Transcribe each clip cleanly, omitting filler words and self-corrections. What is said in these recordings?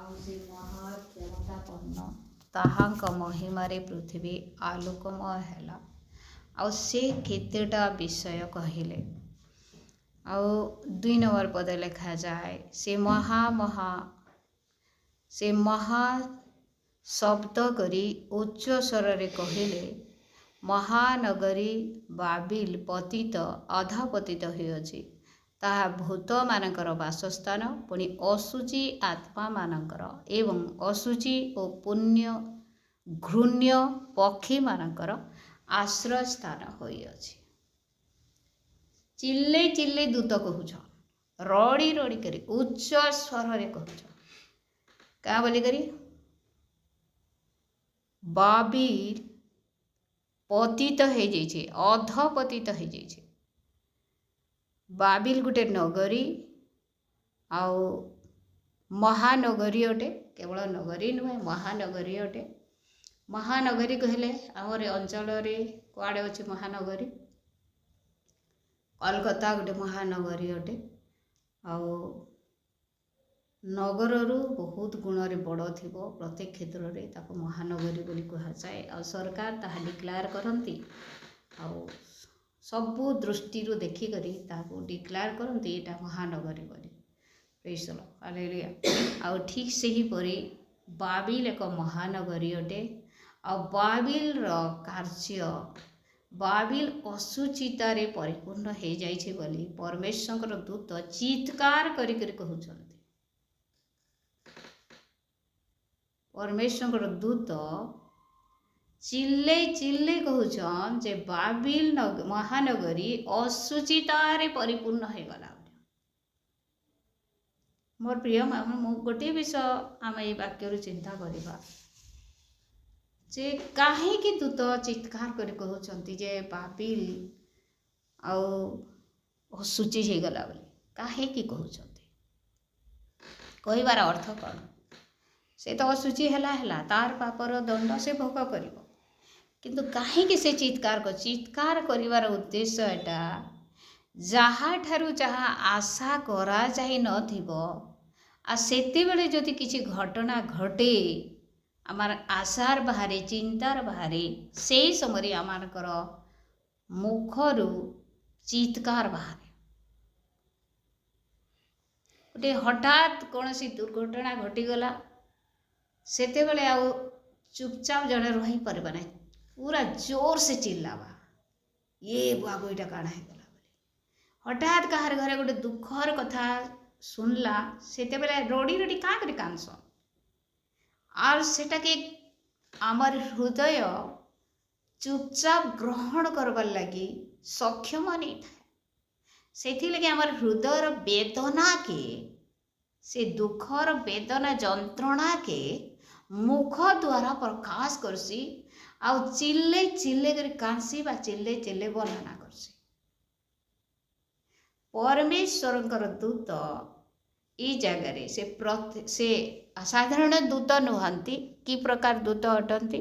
ଆଉ ସେ ମହାକ୍ଷମତାପନ୍ନ ତାହାଙ୍କ ମହିମାରେ ପୃଥିବୀ ଆଲୋକମୟ ହେଲା। ଆଉ ସେ କେତେଟା ବିଷୟ କହିଲେ। ଆଉ 2 ନମ୍ବର ପଦ ଲେଖାଯାଏ, ସେ ମହା ଶବ୍ଦ କରି ଉଚ୍ଚ ସ୍ୱରରେ କହିଲେ, ମହାନଗରୀ ବାବିଲ ପତିତ ଅଧପତିତ ହୋଇଅଛି। ତାହା ଭୂତମାନଙ୍କର ବାସସ୍ଥାନ, ପୁଣି ଅଶୁଚି ଆତ୍ମାମାନଙ୍କର ଏବଂ ଅଶୁଚି ଓ ଘୃଣ୍ୟ ପକ୍ଷୀମାନଙ୍କର ଆଶ୍ରୟସ୍ଥାନ ହୋଇଅଛି। ଚିଲେଇ ଚିଲେଇ ଦୂତ କହୁଛ, ରଡ଼ି ରଡ଼ି କରି ଉଚ୍ଚ ସ୍ୱରରେ କହୁଛ, କାଁ ବୋଲିକରି ବାବିଲ ପତିତ ହେଇଯାଇଛି, ଅଧପତିତ ହେଇଯାଇଛି। ବାବିଲ ଗୋଟେ ନଗରୀ, ଆଉ ମହାନଗରୀ ଅଟେ। କେବଳ ନଗରୀ ନୁହେଁ, ମହାନଗରୀ ଅଟେ। ମହାନଗରୀ କହିଲେ ଆମର ଅଞ୍ଚଳରେ କୁଆଡ଼େ ଅଛି ମହାନଗରୀ? କଲକତା ଗୋଟେ ମହାନଗରୀ ଅଟେ। ଆଉ ନଗରରୁ ବହୁତ ଗୁଣରେ ବଡ଼ ଥିବ, ପ୍ରତ୍ୟେକ କ୍ଷେତ୍ରରେ ତାକୁ ମହାନଗରୀ ବୋଲି କୁହାଯାଏ। ଆଉ ସରକାର ତାହା ଡିକ୍ଲେୟାର କରନ୍ତି, ଆଉ ସବୁ ଦୃଷ୍ଟିରୁ ଦେଖିକରି ତାହାକୁ ଡିକ୍ଲେୟାର କରନ୍ତି ଏଇଟା ମହାନଗରୀ ବୋଲି। ପ୍ରେଜ୍ ଦ ଲର୍ଡ, ହାଲେଲୁୟା। ଆଉ ଠିକ୍ ସେହିପରି ବାବିଲ ଏକ ମହାନଗରୀ ଅଟେ। ଆଉ ବାବିଲର କାର୍ଯ୍ୟ, ବାବିଲ ଅଶୁଚିତାରେ ପରିପୂର୍ଣ୍ଣ ହେଇଯାଇଛି ବୋଲି ପରମେଶ୍ୱରଙ୍କର ଦୂତ ଚିତ୍କାର କରିକରି କହୁଛନ୍ତି। ପରମେଶ୍ୱରଙ୍କର ଦୂତ ଚିଲେଇ ଚିଲେଇ କହୁଛନ୍ ଯେ ବାବିଲ ମହାନଗରୀ ଅଶୁଚିତାରେ ପରିପୂର୍ଣ୍ଣ ହେଇଗଲା। ମୋର ପ୍ରିୟ, ମୁଁ ଗୋଟିଏ ବିଷୟ ଆମେ ଏଇ ବାକ୍ୟରୁ ଚିନ୍ତା କରିବା ଯେ କାହିଁକି ଦୂତ ଚିତ୍କାର କରି କହୁଛନ୍ତି ଯେ ବାବିଲ ଆଉ ଅଶୁଚି ହେଇଗଲା ବୋଲି। କାହିଁକି କହୁଛନ୍ତି? କହିବାର ଅର୍ଥ କ'ଣ? ସେ ତ ଅଶୁଚି ହେଲା, ତାର ପାପର ଦଣ୍ଡ ସେ ଭୋଗ କରିବ। କିନ୍ତୁ କାହିଁକି ସେ ଚିତ୍କାର କରିବାର ଉଦ୍ଦେଶ୍ୟ ଏଟା, ଯାହାଠାରୁ ଯାହା ଆଶା କରାଯାଇ ନଥିବ, ଆଉ ସେତେବେଳେ ଯଦି କିଛି ଘଟଣା ଘଟେ, ଆମର ଆଶାର ବାହାରେ, ଚିନ୍ତାର ବାହାରେ, ସେଇ ସମୟରେ ଆମମାନଙ୍କର ମୁଖରୁ ଚିତ୍କାର ବାହାରେ। ଗୋଟେ ହଠାତ୍ କୌଣସି ଦୁର୍ଘଟଣା ଘଟିଗଲା, ସେତେବେଳେ ଆଉ ଚୁପଚାପ ଜଣେ ରହିପାରିବ ନାହିଁ, ପୁରା ଜୋର ସେ ଚିଲ୍ଲାବା, ବାବୁ ଏଇଟା କାଣା ହେଇଗଲା ବୋଲି। ହଠାତ୍ କାହାର ଘରେ ଗୋଟେ ଦୁଃଖର କଥା ଶୁଣିଲା, ସେତେବେଳେ ରଡ଼ି ରଡ଼ି କାଁ କରି କାନ୍ଦସନ୍। আর সেটাকে আমার হৃদয় চুপচাপ গ্রহণ করবার লাগি সক্ষম नहीं था। ସେଥିଲାଗି ଆମର ହୃଦୟର ବେଦନାକେ, ସେ ଦୁଃଖର ବେଦନା ଯନ୍ତ୍ରଣାକେ ମୁଖ ଦ୍ୱାରା ପ୍ରକାଶ କରସି, ଆଉ ଚିଲେଇ ଚିଲେଇ କରି କାନ୍ଦସି ବା ଚିଲେଇ ଚିଲେଇ ବର୍ଣ୍ଣନା କରସି। ପରମେଶ୍ୱରଙ୍କର ଦୂତ এই ଜାଗାରେ ସେ ଅସାଧାରଣ ଦୂତ ନୁହନ୍ତି। କି ପ୍ରକାର ଦୂତ ଅଟନ୍ତି?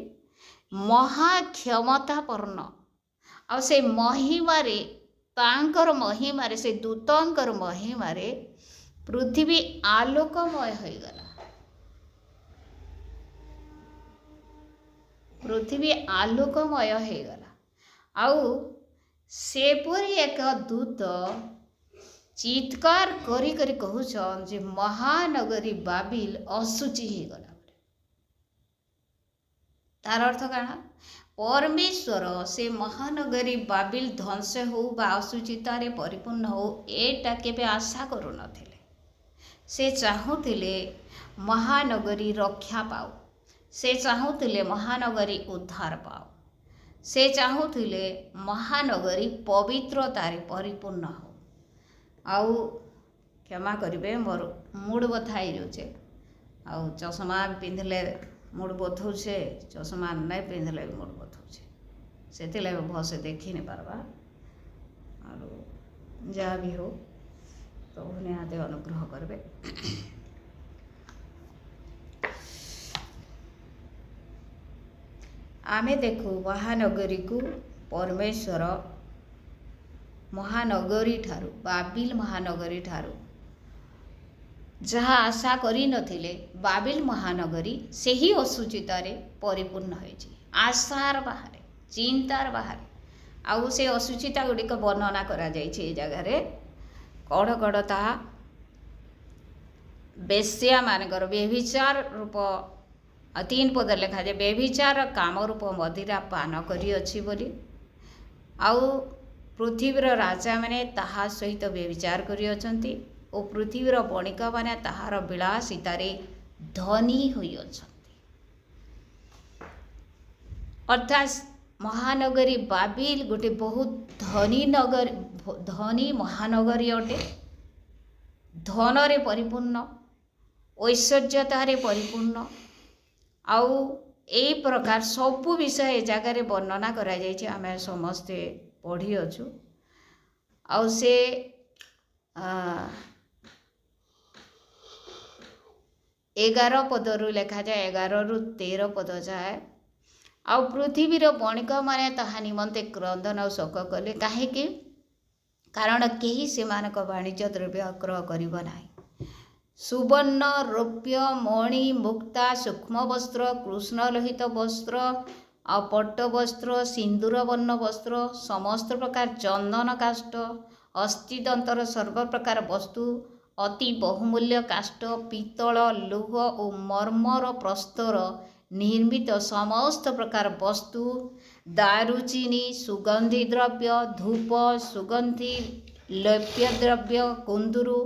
ମହାକ୍ଷମତାପନ୍ନ। ଆଉ ସେ ମହିମାରେ, ତାଙ୍କର ମହିମାରେ, ସେ ଦୂତଙ୍କର ମହିମାରେ ପୃଥିବୀ ଆଲୋକମୟ ହୋଇଗଲା। ପୃଥିବୀ ଆଲୋକମୟ ହେଇଗଲା। ଆଉ ସେପରି ଏକ ଦୂତ ଚିତ୍କାର କରି କରି କହୁଛନ୍ ଯେ ମହାନଗରୀ ବାବିଲ ଅଶୁଚି ହେଇଗଲା। ତାର ଅର୍ଥ କାଣା? ପରମେଶ୍ୱର ସେ ମହାନଗରୀ ବାବିଲ ଧ୍ୱଂସ ହଉ ବା ଅଶୁଚିତାରେ ପରିପୂର୍ଣ୍ଣ ହଉ, ଏଇଟା କେବେ ଆଶା କରୁନଥିଲେ। ସେ ଚାହୁଁଥିଲେ ମହାନଗରୀ ରକ୍ଷା ପାଉ, ସେ ଚାହୁଁଥିଲେ ମହାନଗରୀ ଉଦ୍ଧାର ପାଉ, ସେ ଚାହୁଁଥିଲେ ମହାନଗରୀ ପବିତ୍ରତାରେ ପରିପୂର୍ଣ୍ଣ ହଉ। ଆଉ କ୍ଷମା କରିବେ, ମୋର ମୁଡ଼ ବଥା ହେଇଯାଉଛେ। ଆଉ ଚଷମା ପିନ୍ଧିଲେ ମୁଡ଼ ବଥଉଛେ, ଚଷମା ନାଇଁ ପିନ୍ଧିଲେ ବି ମୁଡ଼ ବଥଉଛେ। ସେଥିଲାଗି ଭଲସେ ଦେଖି ନାଇଁ ପାରବା। ଆଉ ଯାହା ବି ହଉ, ପ୍ରଭୁ ନିହାତି ଅନୁଗ୍ରହ କରିବେ। ଆମେ ଦେଖୁ ମହାନଗରୀକୁ ପରମେଶ୍ୱର ମହାନଗରୀ ଠାରୁ, ବାବିଲ ମହାନଗରୀ ଠାରୁ ଯାହା ଆଶା କରିନଥିଲେ ବାବିଲ ମହାନଗରୀ ସେହି ଅସୁଚିତାରେ ପରିପୂର୍ଣ୍ଣ ହୋଇଛି। ଆଶାର ବାହାରେ, ଚିନ୍ତାର ବାହାରେ। ଆଉ ସେ ଅସୁଚିତା ଗୁଡ଼ିକ ବର୍ଣ୍ଣନା କରାଯାଇଛି ଏ ଜାଗାରେ। କଡ଼ କଡ଼ ତାହା ବେଶ୍ୟାମାନଙ୍କର ବ୍ୟଭିଚାର ରୂପ 3 ପଦ ଲେଖାଯାଏ, ବ୍ୟଭିଚାର କାମ ରୂପ ମଦିରା ପାନ କରିଅଛି ବୋଲି। ଆଉ ପୃଥିବୀର ରାଜାମାନେ ତାହା ସହିତ ବ୍ୟଭିଚାର କରିଅଛନ୍ତି ଓ ପୃଥିବୀର ବଣିକମାନେ ତାହାର ବିଳାସିତାରେ ଧନୀ ହୋଇଅଛନ୍ତି। ଅର୍ଥାତ୍ ମହାନଗରୀ ବାବିଲ ଗୋଟେ ବହୁତ ଧନୀ ମହାନଗରୀ ଅଟେ। ଧନରେ ପରିପୂର୍ଣ୍ଣ, ଐଶ୍ୱର୍ଯ୍ୟତାରେ ପରିପୂର୍ଣ୍ଣ। ଆଉ এই ପ୍ରକାର ସବୁ ବିଷୟ ଏ ଜାଗାରେ ବର୍ଣ୍ଣନା କରାଯାଇଛି, ଆମେ ସମସ୍ତେ ପଢ଼ିଅଛୁ। ଆଉ ସେ 11 ପଦରୁ ଲେଖାଯାଏ, 11ରୁ 13 ପଦ ଯାଏ। ଆଉ ପୃଥିବୀର ବଣିକମାନେ ତାହା ନିମନ୍ତେ କ୍ରନ୍ଦନ ଆଉ ଶୋକ କଲେ। କାହିଁକି? କାରଣ କେହି ସେମାନଙ୍କ ବାଣିଜ୍ୟ ଦ୍ରବ୍ୟ କ୍ରୟ କରିବ ନାହିଁ। ସୁବର୍ଣ୍ଣ, ରୌପ୍ୟ, ମଣି, ମୁକ୍ତା, ସୂକ୍ଷ୍ମ ବସ୍ତ୍ର, କୃଷ୍ଣ ଲୋହିତ ବସ୍ତ୍ର ଆଉ ପଟ୍ଟ ବସ୍ତ୍ର, ସିନ୍ଦୁର ବର୍ଣ୍ଣ ବସ୍ତ୍ର, ସମସ୍ତ ପ୍ରକାର ଚନ୍ଦନ କାଷ୍ଠ, ଅସ୍ଥିଦନ୍ତର ସର୍ବପ୍ରକାର ବସ୍ତୁ, ଅତି ବହୁମୂଲ୍ୟ କାଷ୍ଠ, ପିତ୍ତଳ, ଲୌହ ଓ ମର୍ମର ପ୍ରସ୍ତର ନିର୍ମିତ ସମସ୍ତ ପ୍ରକାର ବସ୍ତୁ, ଦାରୁଚିନି, ସୁଗନ୍ଧି ଦ୍ରବ୍ୟ, ଧୂପ, ସୁଗନ୍ଧି ଲେପ୍ୟ ଦ୍ରବ୍ୟ, କୁନ୍ଦୁରୁ,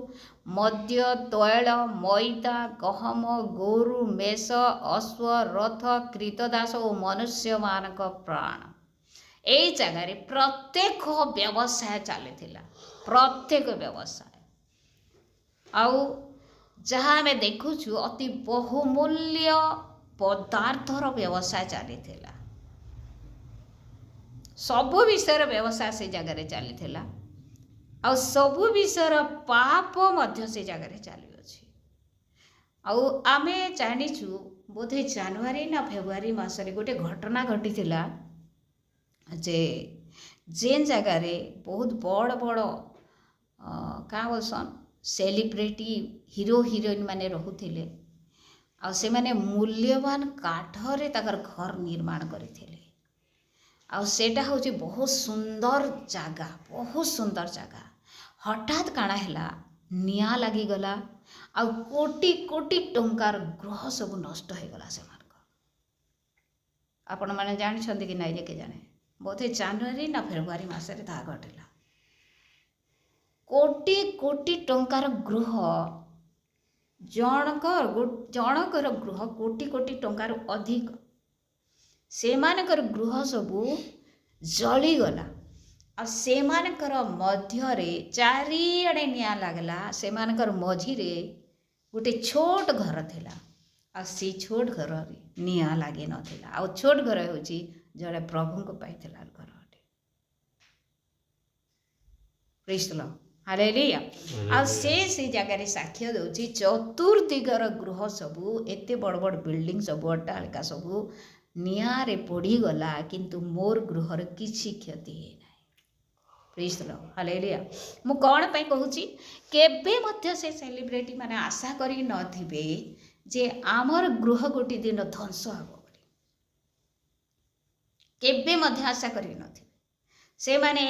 ମଦ୍ୟ, ତୈଳ, ମଇଦା, ଗହମ, ଗୋରୁ, ମେଷ, ଅଶ୍ୱ, ରଥ, କ୍ରୀତଦାସ ଓ ମନୁଷ୍ୟମାନଙ୍କ ପ୍ରାଣ। এই ଜାଗାରେ ପ୍ରତ୍ୟେକ ବ୍ୟବସାୟ ଚାଲିଥିଲା, ପ୍ରତ୍ୟେକ ବ୍ୟବସାୟ। ଆଉ ଯାହା ଆମେ ଦେଖୁଛୁ ଅତି ବହୁମୂଲ୍ୟ ପଦାର୍ଥର ବ୍ୟବସାୟ ଚାଲିଥିଲା। ସବୁ ବିଷୟର ବ୍ୟବସାୟ ସେ ଜାଗାରେ ଚାଲିଥିଲା। ଆଉ ସବୁ ବିଷୟର ପାପ ମଧ୍ୟ ସେ ଜାଗାରେ ଚାଲିଅଛି। ଆଉ ଆମେ ଜାଣିଛୁ ବୋଧେ ଜାନୁଆରୀ ନା ଫେବୃଆରୀ ମାସରେ ଗୋଟେ ଘଟଣା ଘଟିଥିଲା ଯେ ଯେନ୍ ଜାଗାରେ ବହୁତ ବଡ଼ ବଡ଼ କାଁ ବୋଲସନ୍ ସେଲିବ୍ରିଟି ହିରୋ ହିରୋଇନ୍ ମାନେ ରହୁଥିଲେ। ଆଉ ସେମାନେ ମୂଲ୍ୟବାନ କାଠରେ ତାଙ୍କର ଘର ନିର୍ମାଣ କରିଥିଲେ। ଆଉ ସେଇଟା ହେଉଛି ବହୁତ ସୁନ୍ଦର ଜାଗା, ବହୁତ ସୁନ୍ଦର ଜାଗା। ହଠାତ୍ କାଣା ହେଲା, ନିଆଁ ଲାଗିଗଲା ଆଉ କୋଟି କୋଟି ଟଙ୍କାର ଗୃହ ସବୁ ନଷ୍ଟ ହୋଇଗଲା ସେମାନଙ୍କ। ଆପଣମାନେ ଜାଣିଛନ୍ତି କି ନାଇଁ ଯେ କେଜାଣେ, ବୋଧେ ଜାନୁଆରୀ ନା ଫେବୃଆରୀ ମାସରେ ତାହା ଘଟିଲା। କୋଟି କୋଟି ଟଙ୍କାର ଗୃହ, ଜଣଙ୍କର ଗୃହ କୋଟି କୋଟି ଟଙ୍କାରୁ ଅଧିକ, ସେମାନଙ୍କର ଗୃହ ସବୁ ଜଳିଗଲା। ଆଉ ସେମାନଙ୍କର ମଧ୍ୟରେ ଚାରିଆଡ଼େ ନିଆଁ ଲାଗିଲା। ସେମାନଙ୍କର ମଝିରେ ଗୋଟେ ଛୋଟ ଘର ଥିଲା। ଆଉ ସେଇ ଛୋଟ ଘରରେ ନିଆଁ ଲାଗି ନଥିଲା। ଆଉ ଛୋଟ ଘର ହେଉଛି ଜଣେ ପ୍ରଭୁଙ୍କୁ ପାଇଥିଲା ଘର ଅଟେ। ପ୍ରେଜ୍ ଦ ଲର୍ଡ, ହାଲେଲୁୟା। ଆଉ ସେ ଜାଗାରେ ସାକ୍ଷ୍ୟ ଦେଉଛି, ଚତୁର୍ଦିଗର ଗୃହ ସବୁ, ଏତେ ବଡ଼ ବଡ଼ ବିଲ୍ଡିଂ ସବୁ, ଅଟ୍ଟାଳିକା ସବୁ ନିଆଁରେ ପୋଡ଼ିଗଲା, କିନ୍ତୁ ମୋର ଗୃହର କିଛି କ୍ଷତି ହେଇନାହିଁ। ପ୍ରେଜ୍ ଦ ଲର୍ଡ, ହାଲେଲୁୟା। ମୁଁ କ'ଣ ପାଇଁ କହୁଛି, କେବେ ମଧ୍ୟ ସେ ସେଲିବ୍ରିଟି ମାନେ ଆଶା କରି ନଥିବେ ଯେ ଆମର ଗୃହ ଗୋଟିଏ ଦିନ ଧ୍ୱଂସ ହେବ ବୋଲି। କେବେ ମଧ୍ୟ ଆଶା କରି ନଥିବେ। ସେମାନେ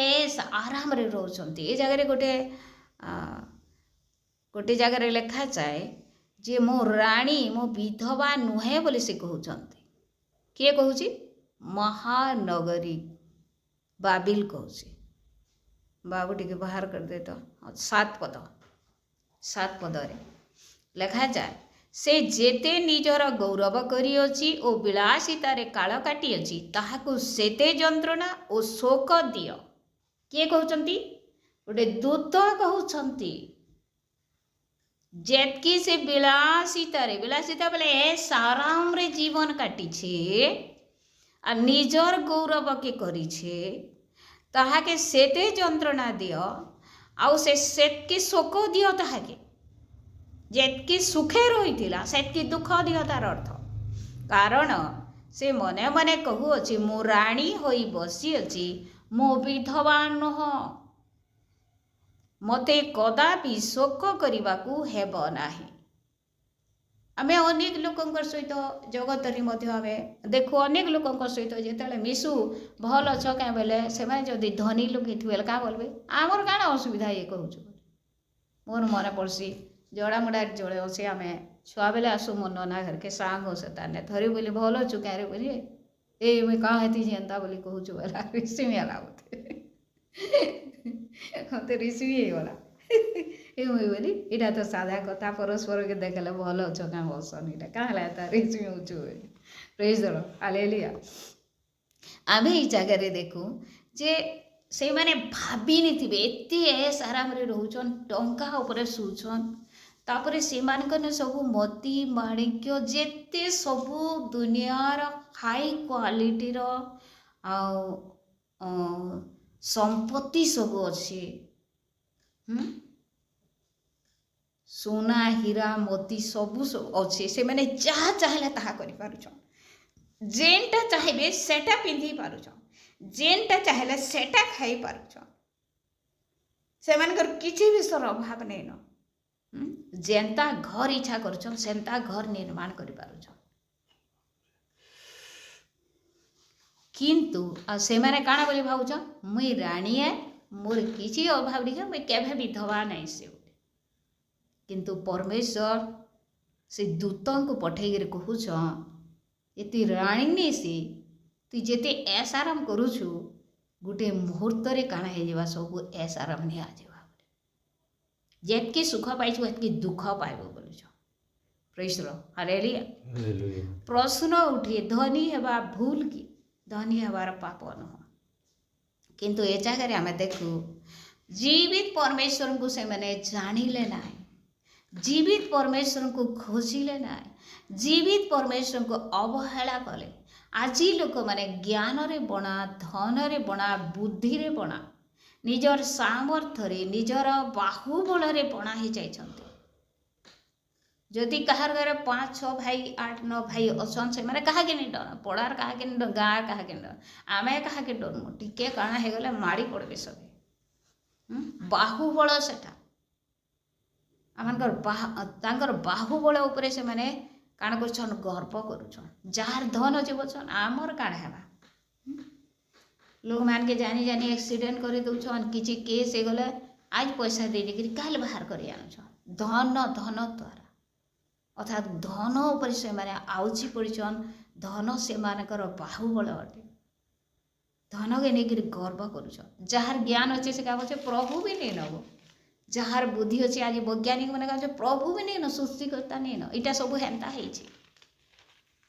ଆରାମରେ ରହୁଛନ୍ତି। ଏ ଜାଗାରେ ଗୋଟେ ଜାଗାରେ ଲେଖାଯାଏ ଯେ ମୋ ରାଣୀ, ମୋ ବିଧବା ନୁହେଁ ବୋଲି ସେ କହୁଛନ୍ତି। କିଏ କହୁଛି? ମହାନଗରୀ ବାବିଲ କହୁଛି। ବାବୁ ଟିକେ ବାହାର କରିଦେ ତ। 7 ପଦରେ ଲେଖାଯାଏ, ସେ ଯେତେ ନିଜର ଗୌରବ କରିଅଛି ଓ ବିଳାସିତାରେ କାଳ କାଟିଅଛି, ତାହାକୁ ସେତେ ଯନ୍ତ୍ରଣା ଓ ଶୋକ ଦିଅ। କିଏ କହୁଛନ୍ତି? ଗୋଟେ ଦୂତ କହୁଛନ୍ତି। ଯେତିକି ସେ ବିଳାସିତା ବୋଲେ ଆରାମରେ ଜୀବନ କାଟିছে আর ନିଜର ଗୌରବକେ କରିছে, ତାହାକେ ସେତେ ଯନ୍ତ୍ରଣା ଦିଅ ଆଉ ସେତିକି ଶୋକ ଦିଅ ତାହାକେ। ଯେତିକି ସୁଖେ ରହିଥିଲା ସେତିକି ଦୁଃଖ ଦିଅ, ତାର ଅର୍ଥ। କାରଣ ସେ ମନେ ମନେ କହୁଅଛି, ମୁଁ ରାଣୀ ହୋଇ ବସିଅଛି, ମୁଁ ବିଧବା ନୁହଁ, ମୋତେ କଦାପି ଶୋକ କରିବାକୁ ହେବ ନାହିଁ। आमे अनेक लोकंकर सहित जगतरी मध्य आमे देखु अनेक लोकंकर सहित जेतेले मिसु भल अछ काँ बेले से जदि धनी लोक हिथिबेले का बोलबे आमर काण असुविधा ये कहूछु मोर मने पड़सी जड़ा मुड़ा जड़े असे आमे छुआ बेले आसु मोर नना घर के सांग हो से ताने धरी बोली भल अछु काँ रे बोली ए मुई का हेती जेंता बोली कहूछु बेला ऋषि में आला मते ऋषि हे गला ए मुई बोली इटा तो साधा कथा परस्पर के देखले भल अछ काँ बसन इटा का हला ता ऋषि में उछु प्रेज द लॉर्ड हालेलुया आमे ई जगह रे देखू जे से माने भाबी निथिबे एते सारा मरे रहउछन टंका ऊपर सुछन तापरे से मानकने सब मोती माणिक्य जेते सब दुनियार हाई क्वालिटी रो आ संपत्ति सब अच्छे सोना हीरा मोती सबू अच्छे से मैंने जहाँ चाहे ताहा करि पारुछन जेनटा चाहे सेटा पिंधि पारुछन जेनटा चाहे सेटा खाई पारुछन से मानकर किसी भी सर अभाव नहीं न जेनता घर इच्छा करुछन सेंता घर निर्माण करि पारुछन किंतु आ से माने काना बोली भाउछन मुई रानी है मोर किसी अभाव नहीं मुई केभे विधवा नहीं से किंतु परमेश्वर से दूतों को पठेकर कहूछ ये राणी नहीं सी तु जेते ऐस आराम करुछु गोटे मुहूर्त रे काना हे जेबा सब ऐस आराम नहीं आ जेबा जेतके सुख पाइछु एतके दुख पाइबो बोलुछ प्रेज द लॉर्ड हालेलुया प्रश्न उठे धनी हेबा भूल की धनी हेबार पाप न किंतु ए जगह आमे देखू जीवित परमेश्वर को से माने जानिले ना जीवित परमेश्वर को खोजिले ना जीवित परमेश्वर को अवहेला कले आज लोक माने ज्ञान रे बणा धन रे बणा बुद्धि रे बणा निजर सामर्थ्य रे निजर बाहुबल रे बणा ही जाइछन्ते जदि कहार घर 5-6 भाई 8-9 भाई अछन से माने कहा के नहीं डर पड़ार कहा के नहीं गाँ कहा के डर आमे कहा के डर टिके काना हे गले माड़ी पड़बे सबे बाहुबल सेटा आमनकर बाहुबल उपरे से माने काण करछन गर्व करूछन जार धन अछि बचन आमर काण हेबा लोग मान के जानी जानी एक्सीडेंट कर दउछन किछि केस हे गले आज पैसा दे दे काल बाहर करी आनुछन धन धन द्वारा अर्थात धन उपर से माने आउची पड़छन धन से मानकर बाहुबल अटे धन के नहीं गर्व करूछन जार ज्ञान अच्छे से क्या बोलछे प्रभु भी नहीं नबो जार बुद्धि अच्छे आज वैज्ञानिक मैंने कहा प्रभु भी नहीं न सृष्टिकर्ता नहीं न इटा सब हेन्ता है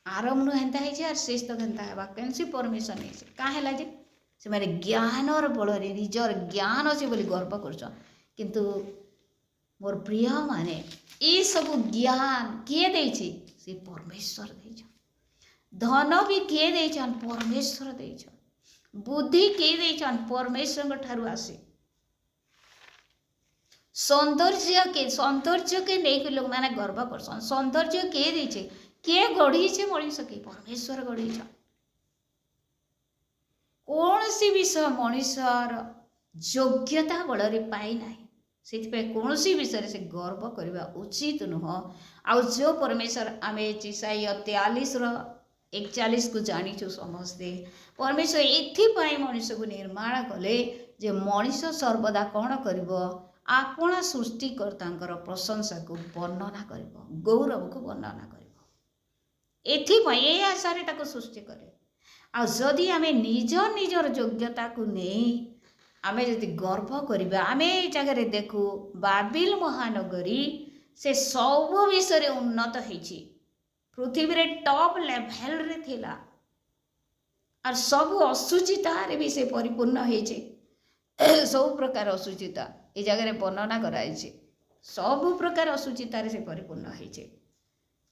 आरंभ हेन्ता है शेष तक हेन्ता है कैंसी परमिशन है क्या है जे से माने ज्ञान बल निजर ज्ञान अच्छे बोली गर्व कर किंतु मोर प्रिय माने ये सब ज्ञान किए देछि से परमेश्वर देछन धन भी किए देछन परमेश्वर देछन बुद्धि किए देछन परमेश्वर ठारू आसे सौंदर्य के नहीं लोग माने गर्व करसन सौंदर्य किए देछे किए गढ़ी छे मनीष के परमेश्वर गढ़ी छ कौन सी विषय मनीषर योग्यता बल पाई ना से कौन सी विषय से गर्व करवा उचित नुह आ जो परमेश्वर आम चिसाई 43:41 को जानीचु समस्ते परमेश्वर एथिपाई मनीष को निर्माण कले जे मनीष सर्वदा कौन करिवो आपणा सृष्टिकर्तांकर प्रशंसा को वर्णना करिवो गौरव को वर्णना करिवो एथिपाई ए आशारे ताको सृष्टि करे आ जदि आमे निजर निजर योग्यता को नहीं आमे जदि गर्व करिबा आमे ए जगह देखू बाबिल महानगरी से सब विषय उन्नत होइछि पृथ्वी रे टॉप लेवल रे थिला और सब असुचिता रे भी से परिपूर्ण होइछि सब प्रकार असुचिता ए जगह रे वर्णना कराइछि सब प्रकार असुचिता रे से परिपूर्ण होइछि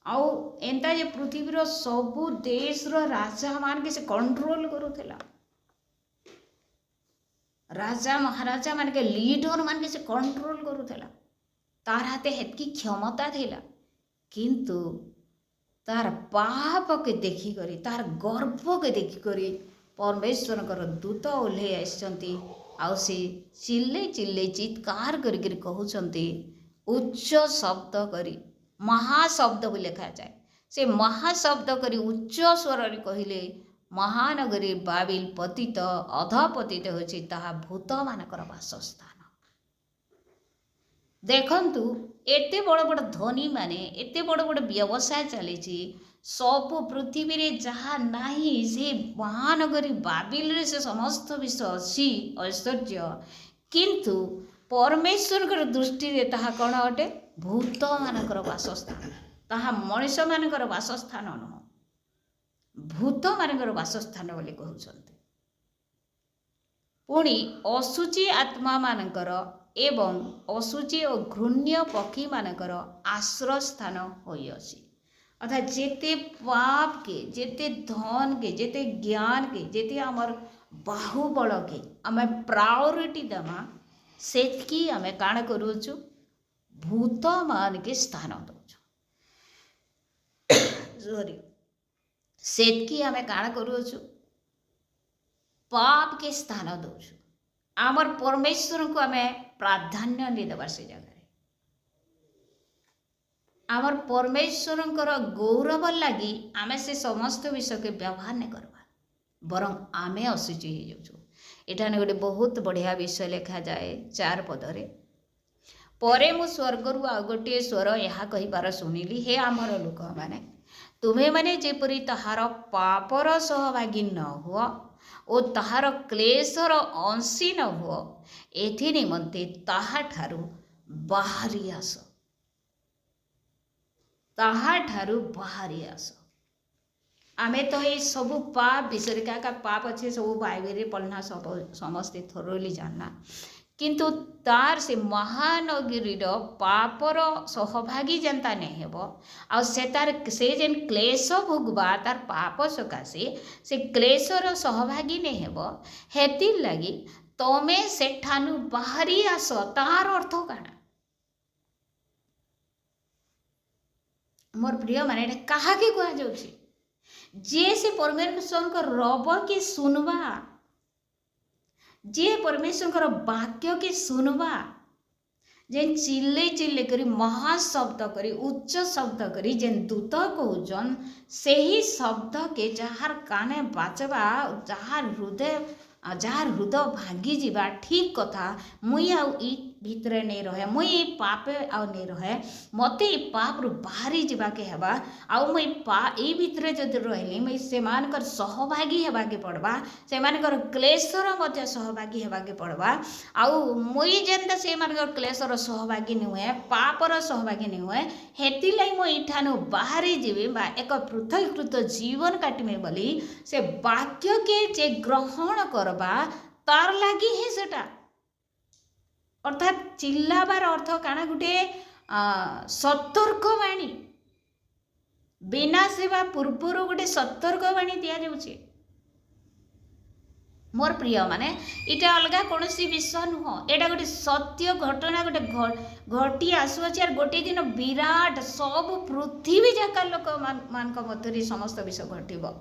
आउ एंता जे पृथ्वी रो सब देश रो राजा मान के से कंट्रोल करूथिला राजा महाराजा मान के लीडर मान के से कंट्रोल करूथिला तार हाथे हेतकी क्षमता थिला किंतु तार पाप के देखी करी तार गर्व के देखी करी परमेश्वर दूत ओह्लै आसचंती आउ से चिल्ले चिल्ले चित्कार कर कहउचंती उच्च शब्द करी महाशब्द भी लिखा जाए से महाशब्द करी उच्च स्वर कहले महानगरी बाबिल पतित अधपतित होछि ताहा भूत मानकर वासस्थान। देखंतु एते बड़ बड़ धनी माने एते बड़ बड़ व्यवसाय चली सब पृथ्वी रे जहाँ नाही से महानगरी बाबिल रे से समस्त विषय अच्छी ऐश्वर्य किंतु परमेश्वर दृष्टि रे ताहा कौन अटे भूत मानकर वासस्थान। ताहा मनुष्य मानकर वासस्थान नुह भूत मानकर वासस्थान बोली कहउछन्ति। पुणी असुचि आत्मा मानकर एवं असुचि और घृण्य पक्षी मानकर आश्रय स्थान होइअछि। अर्थात जेते पाप के जेते धन के जेते ज्ञान के जेते आमर बाहुबल के आम प्रायोरिटी देमा सेतकी आम काण करूछु भूत मान के स्थान दउछु सॉरी सेतकी आम काण करूछु पाप के स्थान दउछु आमर परमेश्वर को आम प्राधान्य नहीं देवा से जगह आमर परमेश्वर गौरव लगी आमे से समस्त विषय के व्यवहार नहीं करवा बरं आमे असुचि हो जाऊँ। एठाने गोटे बहुत बढ़िया विषय लिखा जाए 4 पदरे परे मु स्वर्गर आ गोटे स्वर यह कहिबार शुणिली हे आमर लोक माने तुम्हें माने जेपरी तहार पापर सहभागी न हुआ ओ तहार क्लेशर अंशी न हुआ एथि निमंते ताहा ठारू बाहरी आस ताहा ठारू बाहरी आस। आमे तो ये सब पाप विषय क्या पाप अच्छे सब बाइबल पढ़ना सब समस्ते थोरली जानना किंतु तार से महानगरी पापर सहभागी जनता नहीं हेब आ से तार से जेन क्लेश भोगवा तार पाप सकाशे से क्लेशर सहभागी नहीं हेब हेति लगी तमे सेठानु बाहरी आस। तार अर्थ काना मोर प्रिय माने कहा के कह जाउछि जे से परमेश्वर को रब के सुनवा जे परमेश्वर वाक्य के सुनवा जे चिल्ले चिल्ले करी महाशब्द करी उच्च शब्द करी जेन दूत कहउजन सही शब्द के जहार काने बाचवा जहार हृदय भांगी जीवा ठीक कथा मुई आउ ई भितरे नहीं रहे मुई पापे आउ नहीं रहे मते ई पाप रु बाहरी जीवा के हेबा आउ मुई ई भितरे जदि रहली मुई सेमानकर सहभागी हेबा के पड़बा सेमानकर क्लेशर मध्य सहभागी हेबा के पड़बा आउ मुई जेंता सेमानकर क्लेशर सहभागी नहीं हुए पापर सहभागी नहीं हुए हेति लाई मुई इठानु बाहरी जीवी बा एक पृथकीकृत जीवन काटमे बोली से वाक्य के जे ग्रहण करबा तार लागी है सेटा अर्थात चिल्लाबार अर्थ काना गुटे सतर्कवाणी बिना सेवा पूर्वर गोटे सतर्कवाणी दि जाउछे। मोर प्रिय माने इटा अलगा कौन विषय नुह एटा गोटे सत्य घटना गोटे घटी आसुअछि आर गोटे दिन विराट सब पृथ्वी जाका लोक मान मध्य समस्त विषय घटिबो।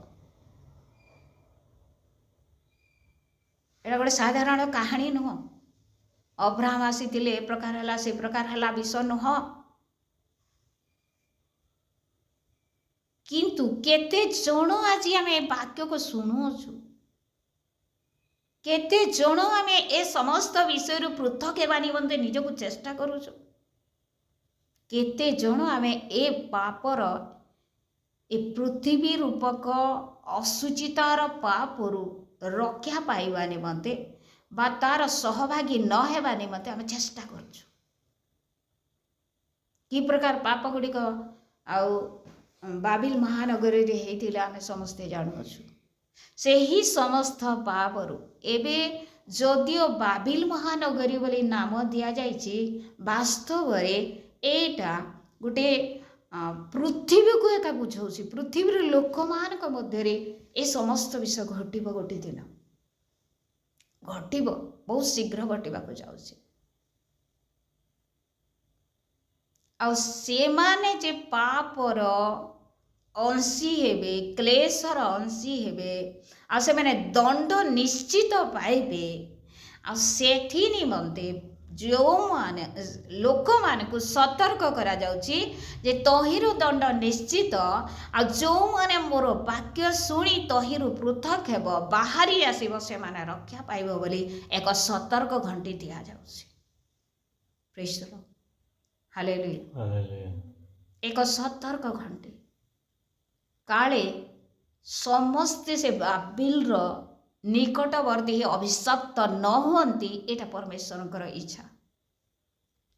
एटा गोटे साधारण कहानी नुह अब्राहम आसीथिले ए प्रकार हला से प्रकार हला विषय नुह किंतु केते जण आज आमे वाक्य को सुनुछु केते जण आमे ए समस्त विषय पृथक हेबा निमंते निजको चेष्टा करूछु केते जण आमे ए पापर ए पृथ्वी रूपक असुचितार पापरु रक्षा पाइबा निमंते बा तार सहभागी न हेबा निमंते आमे चेष्टा करछु। कि प्रकार पाप गुड़िक आउ बाबिल महानगरी रे हेतिला आमे समस्ते जानुछु से ही समस्त पापरु एबे जदियो बाबिल महानगरी बोली नाम दिया जाइछि वास्तव रे एटा गुटे पृथ्वी को एका बुझाउछि पृथ्वी लोक मान मध्य ए समस्त विषय घटिब गोटे दिन घटिब बहुत शीघ्र घटिबाको जाउछि आ से माने जे पापर अंशी हेबे क्लेशर अंशी हेबे आ से माने दंड निश्चित पाइबे आ सेठी निमंते ଯେଉଁମାନେ ଲୋକମାନଙ୍କୁ ସତର୍କ କରାଯାଉଛି ଯେ ତହିଁରୁ ଦଣ୍ଡ ନିଶ୍ଚିତ, ଆଉ ଯେଉଁମାନେ ମୋର ବାକ୍ୟ ଶୁଣି ତହିଁରୁ ପୃଥକ ହେବ ବାହାରି ଆସିବ ସେମାନେ ରକ୍ଷା ପାଇବ ବୋଲି ଏକ ସତର୍କ ଘଣ୍ଟି ଦିଆଯାଉଛି। ପ୍ରେଜ୍ ଦ ଲର୍ଡ, ହାଲେଲୁୟା। ଏକ ସତର୍କ ଘଣ୍ଟି, କାଳେ ସମସ୍ତେ ସେ ବାବିଲର ନିକଟବର୍ତ୍ତୀ ଅଭିଶପ୍ତ ନ ହୁଅନ୍ତି। ଏଇଟା ପରମେଶ୍ୱରଙ୍କର ଇଚ୍ଛା।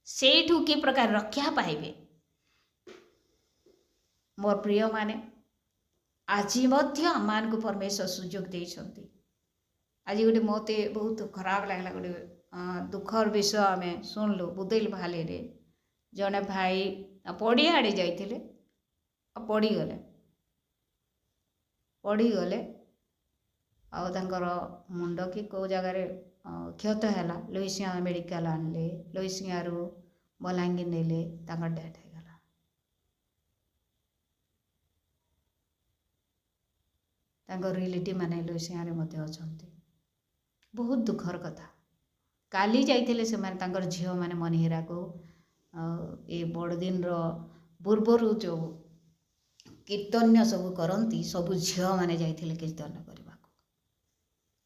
ସେଇଠୁ କି ପ୍ରକାର ରକ୍ଷା ପାଇବେ। ମୋର ପ୍ରିୟମାନେ, ଆଜି ମଧ୍ୟ ଆମମାନଙ୍କୁ ପରମେଶ୍ୱର ସୁଯୋଗ ଦେଇଛନ୍ତି। ଆଜି ଗୋଟେ ମୋତେ ବହୁତ ଖରାପ ଲାଗିଲା, ଗୋଟେ ଦୁଃଖର ବିଷୟ ଆମେ ଶୁଣିଲୁ ବୁଦେଇଲ ଭାଲିରେ। ଜଣେ ଭାଇ ପଡ଼ିଆଡ଼େ ଯାଇଥିଲେ, ପଡ଼ିଗଲେ ଆଉ ତାଙ୍କର ମୁଣ୍ଡ କି କେଉଁ ଜାଗାରେ କ୍ଷତ ହେଲା। ଲୋହିସିଂହା ମେଡ଼ିକାଲ ଆଣିଲେ, ଲୋହିସିଂହାରୁ ବଲାଙ୍ଗୀର ନେଲେ, ତାଙ୍କର ଡେଥ୍ ହେଇଗଲା। ତାଙ୍କ ରିଲେଟିଭ୍ ମାନେ ଲୋହିସିଂହାରେ ମଧ୍ୟ ଅଛନ୍ତି। ବହୁତ ଦୁଃଖର କଥା। କାଲି ଯାଇଥିଲେ ସେମାନେ, ତାଙ୍କର ଝିଅମାନେ ମନିହେରାକୁ ଏ ବଡ଼ଦିନର ପୂର୍ବରୁ ଯେଉଁ କୀର୍ତ୍ତନ୍ୟ ସବୁ କରନ୍ତି, ସବୁ ଝିଅମାନେ ଯାଇଥିଲେ କୀର୍ତ୍ତନ କରିବାକୁ।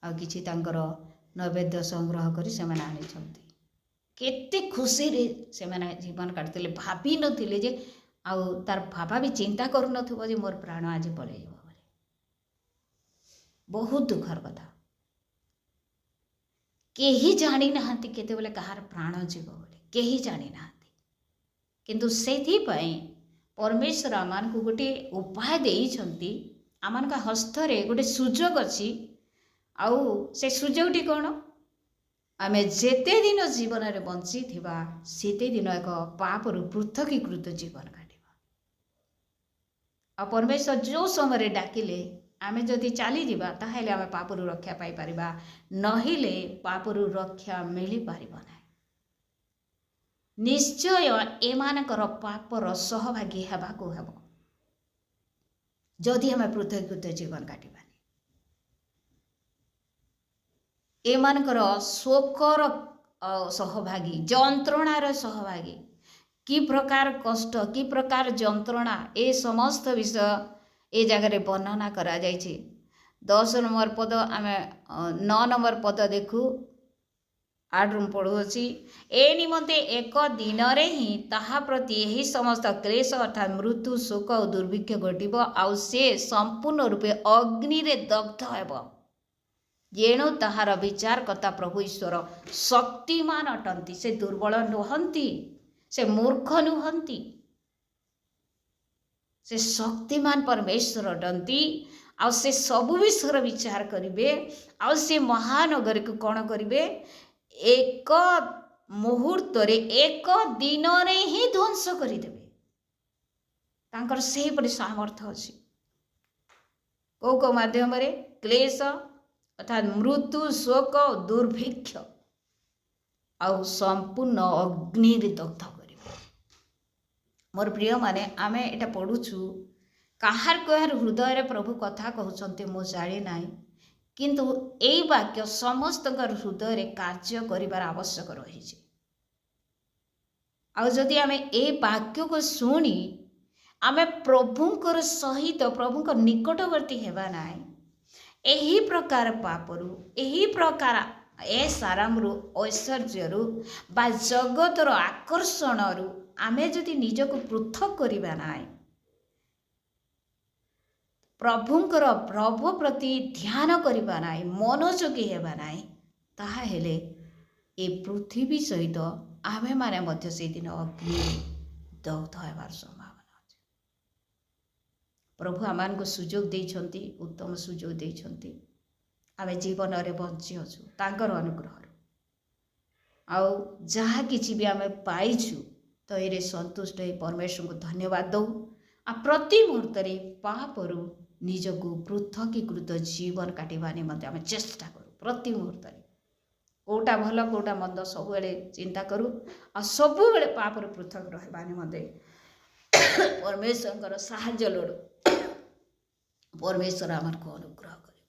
ଆଉ କିଛି ତାଙ୍କର ନୈବେଦ୍ୟ ସଂଗ୍ରହ କରି ସେମାନେ ଆଣିଛନ୍ତି। କେତେ ଖୁସିରେ ସେମାନେ ଜୀବନ କାଟିଥିଲେ। ଭାବି ନଥିଲେ ଯେ, ଆଉ ତାର ବାବା ବି ଚିନ୍ତା କରୁନଥିବ ଯେ ମୋର ପ୍ରାଣ ଆଜି ପଳେଇଯିବ ବୋଲି। ବହୁତ ଦୁଃଖର କଥା। କେହି ଜାଣିନାହାନ୍ତି କେତେବେଳେ କାହାର ପ୍ରାଣ ଯିବ ବୋଲି, କେହି ଜାଣିନାହାନ୍ତି। କିନ୍ତୁ ସେଥିପାଇଁ ପରମେଶ୍ୱର ଆମମାନଙ୍କୁ ଗୋଟିଏ ଉପାୟ ଦେଇଛନ୍ତି। ଆମମାନଙ୍କ ହସ୍ତରେ ଗୋଟେ ସୁଯୋଗ ଅଛି। ଆଉ ସେ ସୁଯୋଗଟି କ'ଣ? ଆମେ ଯେତେ ଦିନ ଜୀବନରେ ବଞ୍ଚିଥିବା ସେତେ ଦିନ ଏକ ପାପରୁ ପୃଥକୀକୃତ ଜୀବନ କାଟିବା। ଆଉ ପରମେଶ୍ୱର ଯେଉଁ ସମୟରେ ଡାକିଲେ ଆମେ ଯଦି ଚାଲିଯିବା ତାହେଲେ ଆମେ ପାପରୁ ରକ୍ଷା ପାଇପାରିବା, ନହେଲେ ପାପରୁ ରକ୍ଷା ମିଳିପାରିବ ନାହିଁ। ନିଶ୍ଚୟ ଏମାନଙ୍କର ପାପର ସହଭାଗୀ ହେବାକୁ ହେବ ଯଦି ଆମେ ପୃଥକୀକୃତ ଜୀବନ କାଟିବାନି। ଏମାନଙ୍କର ଶୋକର ସହଭାଗୀ, ଯନ୍ତ୍ରଣାର ସହଭାଗୀ, କି ପ୍ରକାର କଷ୍ଟ, କି ପ୍ରକାର ଯନ୍ତ୍ରଣା, ଏ ସମସ୍ତ ବିଷୟ ଏ ଜାଗାରେ ବର୍ଣ୍ଣନା କରାଯାଇଛି। 10 ନମ୍ବର ପଦ, ଆମେ 9 ନମ୍ବର ପଦ ଦେଖୁ। 8ରୁ ପଢ଼ୁଅଛି। ଏ ନିମନ୍ତେ ଏକ ଦିନରେ ହିଁ ତାହା ପ୍ରତି ଏହି ସମସ୍ତ କ୍ଲେଶ ଅର୍ଥାତ୍ ମୃତ୍ୟୁ, ଶୋକ ଓ ଦୁର୍ଭିକ୍ଷ ଘଟିବ, ଆଉ ସେ ସମ୍ପୂର୍ଣ୍ଣ ରୂପେ ଅଗ୍ନିରେ ଦଗ୍ଧ ହେବ। ଯେଣୁ ତାହାର ବିଚାରକର୍ତ୍ତା ପ୍ରଭୁ ଈଶ୍ୱର ଶକ୍ତିମାନ ଅଟନ୍ତି। ସେ ଦୁର୍ବଳ ନୁହନ୍ତି, ସେ ମୂର୍ଖ ନୁହନ୍ତି, ସେ ଶକ୍ତିମାନ ପରମେଶ୍ୱର ଅଟନ୍ତି। ଆଉ ସେ ସବୁ ବିଷୟର ବିଚାର କରିବେ। ଆଉ ସେ ମହାନଗରୀକୁ କ'ଣ କରିବେ? ଏକ ମୁହୂର୍ତ୍ତରେ, ଏକ ଦିନରେ ହିଁ ଧ୍ୱଂସ କରିଦେବେ। ତାଙ୍କର ସେହିପରି ସାମର୍ଥ୍ୟ ଅଛି। କେଉଁ ମାଧ୍ୟମରେ? କ୍ଲେଶ ଅର୍ଥାତ୍ ମୃତ୍ୟୁ, ଶୋକ, ଦୁର୍ଭିକ୍ଷ, ଆଉ ସମ୍ପୂର୍ଣ୍ଣ ଅଗ୍ନିରେ ଦଗ୍ଧ କରିବେ। ମୋର ପ୍ରିୟମାନେ, ଆମେ ଏଇଟା ପଢ଼ୁଛୁ, କାହାର ହୃଦୟରେ ପ୍ରଭୁ କଥା କହୁଛନ୍ତି ମୁଁ ଜାଣି ନାହିଁ, କିନ୍ତୁ ଏଇ ବାକ୍ୟ ସମସ୍ତଙ୍କର ହୃଦୟରେ କାର୍ଯ୍ୟ କରିବାର ଆବଶ୍ୟକ ରହିଛି। ଆଉ ଯଦି ଆମେ ଏ ବାକ୍ୟକୁ ଶୁଣି ଆମେ ପ୍ରଭୁଙ୍କର ସହିତ, ପ୍ରଭୁଙ୍କ ନିକଟବର୍ତ୍ତୀ ହେବା ନାହିଁ, ଏହି ପ୍ରକାର ପାପରୁ, ଏହି ପ୍ରକାର ସାରାମରୁ, ଐଶ୍ୱର୍ଯ୍ୟରୁ ବା ଜଗତର ଆକର୍ଷଣରୁ ଆମେ ଯଦି ନିଜକୁ ପୃଥକ କରିବା ନାହିଁ, ପ୍ରଭୁ ପ୍ରତି ଧ୍ୟାନ କରିବା ନାହିଁ, ମନୋଯୋଗୀ ହେବା ନାହିଁ, ତାହେଲେ ଏ ପୃଥିବୀ ସହିତ ଆମେମାନେ ମଧ୍ୟ ସେଦିନ ଅଗ୍ନି ଦଗ୍ଧ ହେବାର ସମ୍ଭାବନା ଅଛି। ପ୍ରଭୁ ଆମମାନଙ୍କୁ ସୁଯୋଗ ଦେଇଛନ୍ତି, ଉତ୍ତମ ସୁଯୋଗ ଦେଇଛନ୍ତି। ଆମେ ଜୀବନରେ ବଞ୍ଚି ଅଛୁ ତାଙ୍କର ଅନୁଗ୍ରହରୁ। ଆଉ ଯାହା କିଛି ବି ଆମେ ପାଇଛୁ ତ ଏରେ ସନ୍ତୁଷ୍ଟ ହୋଇ ପରମେଶ୍ୱରଙ୍କୁ ଧନ୍ୟବାଦ ଦଉ। ଆଉ ପ୍ରତି ମୁହୂର୍ତ୍ତରେ ପାପରୁ ନିଜକୁ ପୃଥକୀକୃତ ଜୀବନ କାଟିବା ନିମନ୍ତେ ଆମେ ଚେଷ୍ଟା କରୁ। ପ୍ରତି ମୁହୂର୍ତ୍ତରେ କେଉଁଟା ଭଲ, କେଉଁଟା ମନ୍ଦ ସବୁବେଳେ ଚିନ୍ତା କରୁ। ଆଉ ସବୁବେଳେ ପାପରୁ ପୃଥକ ରହିବା ନିମନ୍ତେ ପରମେଶ୍ୱରଙ୍କର ସାହାଯ୍ୟ ଲୋଡ଼ୁ। ପରମେଶ୍ୱର ଆମକୁ ଅନୁଗ୍ରହ କରିବେ।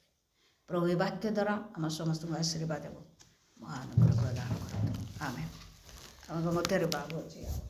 ପ୍ରଭୁ ଏ ବାକ୍ୟ ଦ୍ୱାରା ଆମ ସମସ୍ତଙ୍କୁ ଆଶୀର୍ବାଦ ଦେବ, ମହାନୁଗ୍ରହ ପ୍ରଦାନ କରନ୍ତୁ। ଆମେନ୍। ଆମ ମଧ୍ୟରେ ବାବୁ ଅଛି ଆଉ